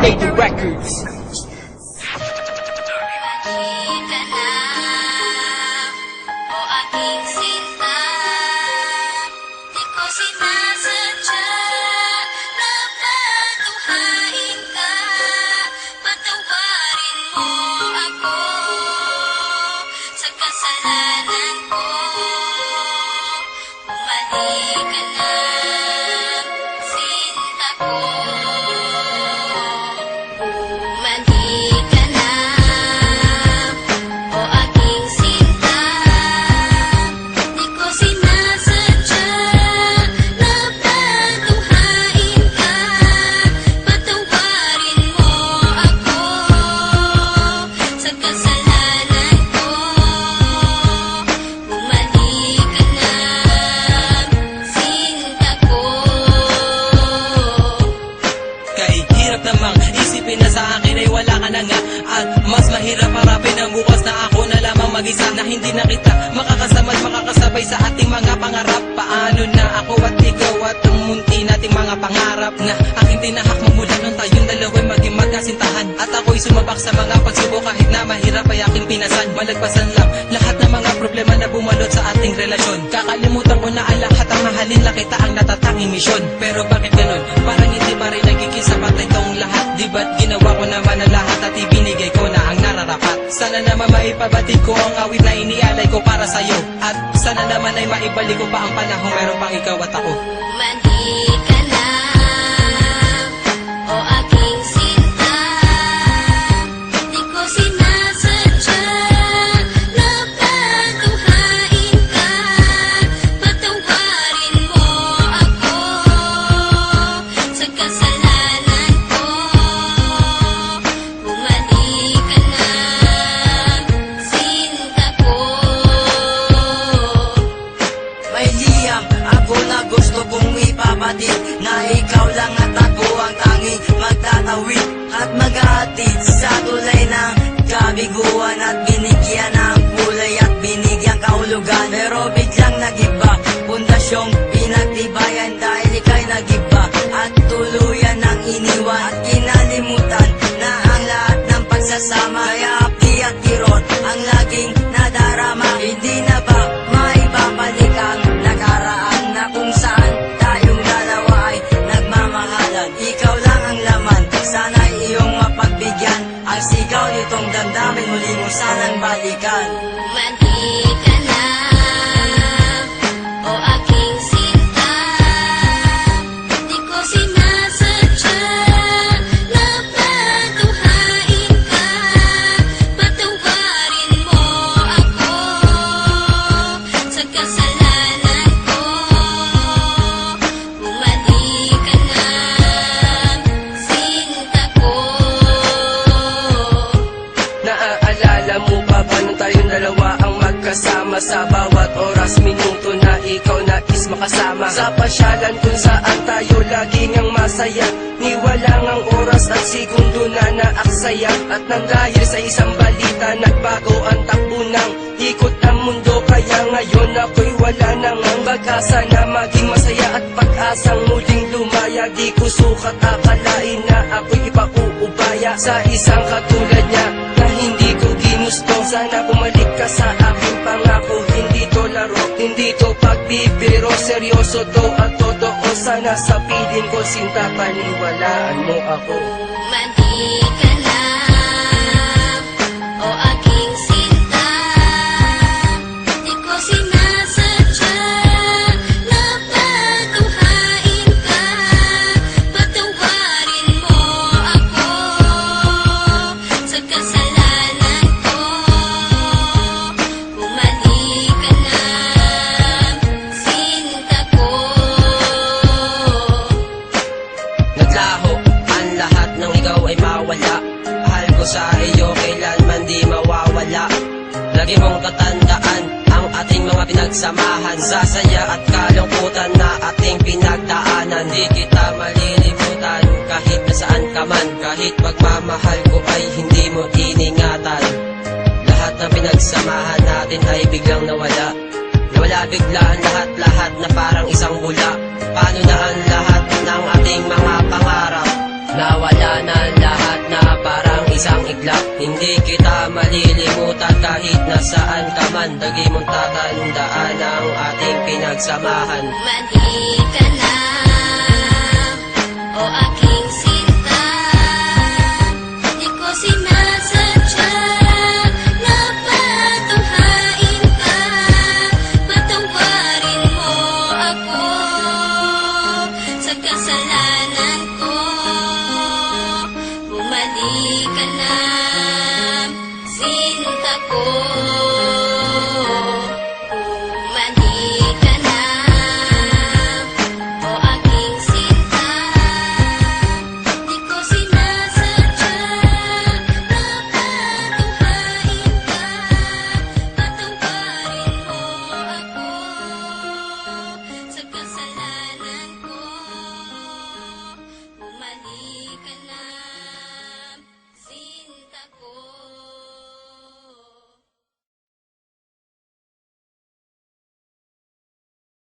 Lady Records. Nakita na, o aking sinta, di ko sinasadya na patuhain ka. Patawarin mo ako sa kasalanan ko. Bumalik ka na, sinta ko. Bumalik ka na, o aking sinta, di ko sinasadya na patuhain ka. Patawarin mo ako sa kasalanan ko. Bumalik ka na, sinta ko. Kahit hirap namang isipin na sa akin ay wala ka na nga. At mas mahirap harapin ang bukas na ako na lamang mag-isa, na hindi na kita makakasama at makakasabay sa ating mga pangarap. Paano na ako at ikaw at ang munti nating mga pangarap na aking tinahak mula nung tayong dalawa'y maging magkasintahan. At ako'y sumabak sa mga pagsubok kahit na mahirap ay aking pinasan. Malagpasan lang lahat ng mga problema na bumalot sa ating relasyon. Kakalimutan ko na ang lahat, ang mahalin lang kita ang natatanging misyon. Pero bakit ganun? Parang hindi pa rin nagiging sapat itong lahat. Di ba't ginawa ko naman ang lahat at ibinigay ko na ang nararapat? Sana naman maipabatid ko ang awit na inialay ko para sa'yo. At sana naman ay maibalik ko pa ang panahon meron pang ikaw at ako. Bumalik ka na, o aking sinta, di ko sinasadya na patuhain ka. Patawarin mo ako sa kasalanan ko. Bumalik ka na, sinta ko. May liyam ako na gusto kong ipabatid, na ikaw lang at ako ang tanging magtatawid at maghahatid sa tulay ng kabiguan, at binigyan ng kulay at binigyan kahulugan. Pero biglang nagiba, pundasyong pinagtibayan dahil ika'y nagiba at tuluyan ng iniwan, at kinalimutan na ang lahat ng pagsasama. Kaya hapdi at kirot ang laging nadarama. Hindi na ba maibabalik ang nakaraan na kung saan tayong dalawa ay nagmamahalan? Ikaw lang ang laman, sana'y iyong mapagbigyan. Ang sigaw nitong damdamin, muli mo sanang balikan. Bumalik ka na, o aking sinta, di ko sinasadya na patuhain ka. Patawarin mo ako sa kasalanan ko. Bumalik ka na, sinta ko. Naaalala mo pa ba nung tayong dalawa ang magkasama? Sa bawat oras, minuto na ikaw nais makasama. Sa pasyalan kung saan tayo laging ang masaya, niwalang ang oras at segundo na naaksaya. At nang dahil sa isang balita, nagbago ang takbo ng ikot ang mundo. Kaya ngayon ako'y wala nang ang pag-asa na maging masaya at pag-asang muling lumaya. Di ko sukat akalain na ako'y ipauubaya sa isang katulad niya na hindi ko ginusto. Sana bumalik ka sa aking pangako, hindi to laro, hindi to pagbibiro, seryoso to at totoo. Sana sa piling ko, sinta, paniwalaan mo ako. Bumalik ka na, o aking sinta, di ko sinasadya na patuhain ka. Patawarin mo ako sa kasalanan ko. Bumalik ka na, sinta ko. Naglaho ang lahat ng ikaw ay mawala. Mahal ko sa iyo kailanman di mawawala. Lagi mong tatandaan ang ating mga pinagsamahan, sa saya at kalungkutan na ating pinagdaanan. Di kita malilimutan kahit nasaan ka man, kahit pagmamahal ko ay hindi mo iningatan. Lahat ng pinagsamahan natin ay biglang nawala. Nawala bigla ang lahat-lahat na parang isang bula. Paano na ang lahat ng ating mga pangarap? Nawala na ang lahat isang iglap. Hindi kita malilimutan kahit nasaan ka man. Lagi mong tatandaan ang ating pinagsamahan. Mali ka na, o aking